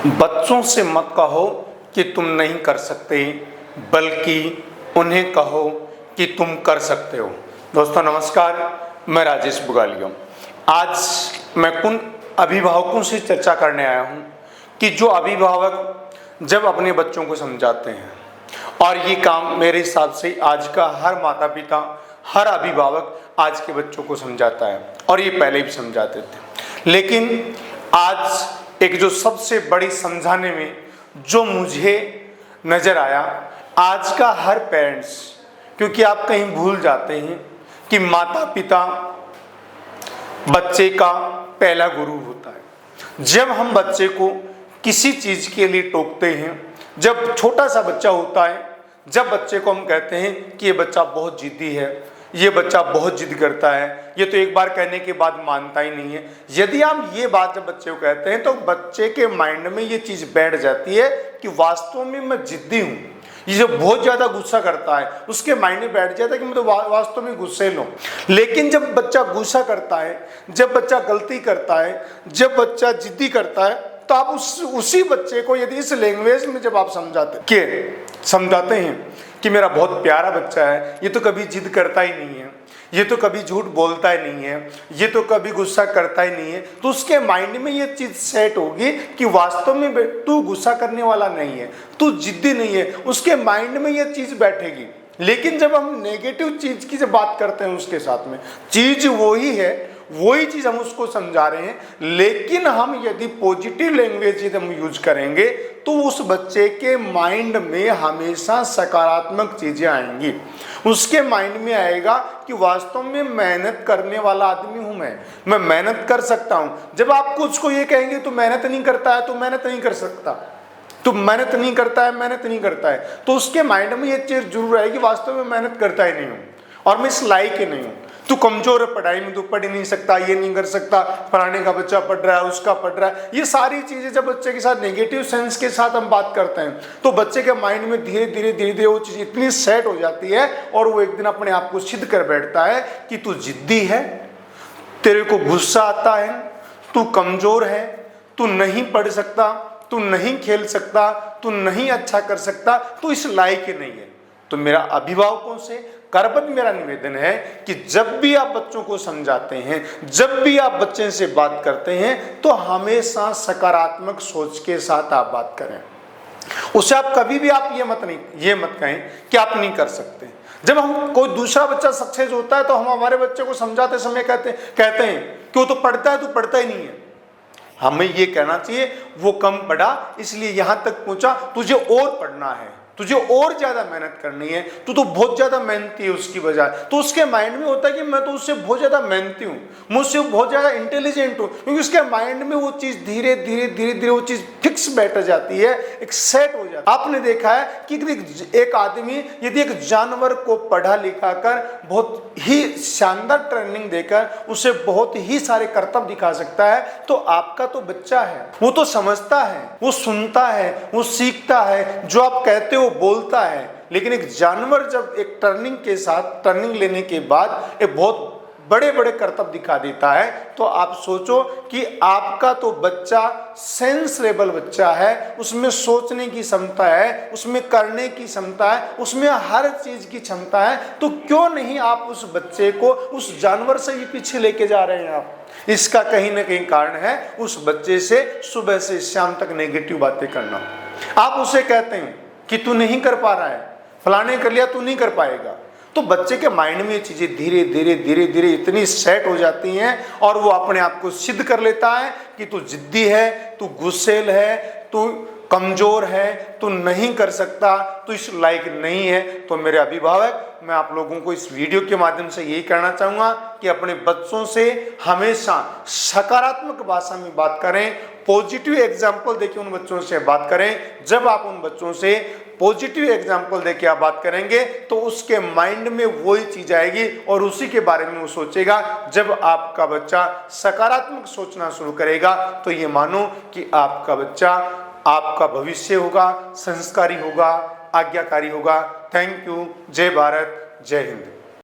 बच्चों से मत कहो कि तुम नहीं कर सकते, बल्कि उन्हें कहो कि तुम कर सकते हो। दोस्तों नमस्कार, मैं राजेश बुगालिया। आज मैं उन अभिभावकों से चर्चा करने आया हूं कि जो अभिभावक जब अपने बच्चों को समझाते हैं, और ये काम मेरे हिसाब से आज का हर माता पिता, हर अभिभावक आज के बच्चों को समझाता है, और ये पहले भी समझाते थे। लेकिन आज एक जो सबसे बड़ी समझाने में जो मुझे नज़र आया, आज का हर पेरेंट्स, क्योंकि आप कहीं भूल जाते हैं कि माता पिता बच्चे का पहला गुरु होता है। जब हम बच्चे को किसी चीज़ के लिए टोकते हैं, जब छोटा सा बच्चा होता है, जब बच्चे को हम कहते हैं कि ये बच्चा बहुत जिद्दी है, ये बच्चा बहुत जिद करता है, ये तो एक बार कहने के बाद मानता ही नहीं है, यदि हम ये बात जब बच्चे को कहते हैं तो बच्चे के माइंड में ये चीज़ बैठ जाती है कि वास्तव में मैं जिद्दी हूँ। ये जो बहुत ज़्यादा गुस्सा करता है, उसके माइंड में बैठ जाता है कि मैं तो वास्तव में गुस्सैल हूँ। लेकिन जब बच्चा गुस्सा करता है, जब बच्चा गलती करता है, जब बच्चा जिद्दी करता है, तो आप उसी बच्चे को यदि इस लैंग्वेज में जब आप समझाते हैं कि मेरा बहुत प्यारा बच्चा है, ये तो कभी जिद करता ही नहीं है, ये तो कभी झूठ बोलता ही नहीं है, ये तो कभी गुस्सा करता ही नहीं है, तो उसके माइंड में ये चीज़ सेट होगी कि वास्तव में तू गुस्सा करने वाला नहीं है, तू जिद्दी नहीं है। उसके माइंड में ये चीज़ बैठेगी। लेकिन जब हम नेगेटिव चीज़ की जब बात करते हैं उसके साथ में, चीज़ वही है, वही चीज़ हम उसको समझा रहे हैं, लेकिन हम यदि पॉजिटिव लैंग्वेज यदि हम यूज करेंगे तो उस बच्चे के माइंड में हमेशा सकारात्मक चीज़ें आएंगी। उसके माइंड में आएगा कि वास्तव में मेहनत करने वाला आदमी हूँ, मैं मेहनत कर सकता हूँ। जब आप कुछ को ये कहेंगे तो मेहनत नहीं करता है, तो मेहनत नहीं कर सकता, तो मेहनत नहीं करता है, मेहनत नहीं करता है, तो उसके माइंड में ये चीज़ जरूर आएगी वास्तव में मेहनत करता ही नहीं हूँ और मैं इस लायक ही नहीं हूँ। तू कमजोर है पढ़ाई में, तू पढ़ ही नहीं सकता, ये नहीं कर सकता, फलाने का बच्चा पढ़ रहा है, उसका पढ़ रहा है। ये सारी चीज़ें जब बच्चे के साथ नेगेटिव सेंस के साथ हम बात करते हैं तो बच्चे के माइंड में धीरे धीरे वो चीज़ इतनी सेट हो जाती है और वो एक दिन अपने आप को सिद्ध कर बैठता है कि तू जिद्दी है, तेरे को गुस्सा आता है, तू कमज़ोर है, तू नहीं पढ़ सकता, तू नहीं खेल सकता, तू नहीं अच्छा कर सकता, तू इस लायक ही नहीं है। तो मेरा अभिभावकों से करबद्ध मेरा निवेदन है कि जब भी आप बच्चों को समझाते हैं, जब भी आप बच्चे से बात करते हैं, तो हमेशा सकारात्मक सोच के साथ आप बात करें। उसे आप कभी भी आप ये मत कहें कि आप नहीं कर सकते। जब हम कोई दूसरा बच्चा सक्सेस होता है तो हम हमारे बच्चे को समझाते समय कहते हैं कि वो तो पढ़ता है, तू पढ़ता ही नहीं है। हमें ये कहना चाहिए वो कम पढ़ा इसलिए यहाँ तक पहुँचा, तुझे और पढ़ना है, तुझे और ज्यादा मेहनत करनी है, तू तो बहुत ज्यादा मेहनती है उसकी बजाय। तो उसके माइंड में होता है कि मैं तो उससे बहुत ज्यादा मेहनती हूँ, मुझसे बहुत ज्यादा इंटेलिजेंट हूँ, क्योंकि उसके माइंड में वो चीज धीरे धीरे वो चीज फिक्स बैठ जाती है, एक सेट हो जाती है। आपने देखा है कि एक आदमी यदि एक जानवर को पढ़ा लिखा कर बहुत ही शानदार ट्रेनिंग देकर उसे बहुत ही सारे करतब दिखा सकता है, तो आपका तो बच्चा है, वो तो समझता है, वो सुनता है, वो सीखता है, जो आप कहते हो बोलता है। लेकिन एक जानवर जब एक टर्निंग लेने के बाद एक बहुत बड़े बड़े करतब दिखा देता है, तो आप सोचो कि आपका तो बच्चा सेंस लेवल बच्चा है, उसमें सोचने की क्षमता है, उसमें करने की क्षमता है, उसमें हर चीज की क्षमता है, तो क्यों नहीं आप उस बच्चे को उस जानवर से ही पीछे लेके जा रहे हैं आप। इसका कहीं ना कहीं कारण है उस बच्चे से सुबह से शाम तक नेगेटिव बातें करना। आप उसे कहते हैं कि तू नहीं कर पा रहा है, फलाने कर लिया, तू नहीं कर पाएगा, तो बच्चे के माइंड में ये चीज़ें धीरे धीरे इतनी सेट हो जाती हैं और वो अपने आप को सिद्ध कर लेता है कि तू जिद्दी है, तू गुस्सैल है, तू कमज़ोर है, तू नहीं कर सकता, तू इस लायक नहीं है। तो मेरे अभिभावक, मैं आप लोगों को इस वीडियो के माध्यम से यही कहना चाहूँगा कि अपने बच्चों से हमेशा सकारात्मक भाषा में बात करें, पॉजिटिव एग्जाम्पल देके उन बच्चों से बात करें। जब आप उन बच्चों से पॉजिटिव एग्जाम्पल देके आप बात करेंगे तो उसके माइंड में वही चीज आएगी और उसी के बारे में वो सोचेगा। जब आपका बच्चा सकारात्मक सोचना शुरू करेगा तो ये मानो कि आपका बच्चा आपका भविष्य होगा, संस्कारी होगा, आज्ञाकारी होगा। Thank you. जय भारत, जय हिंद।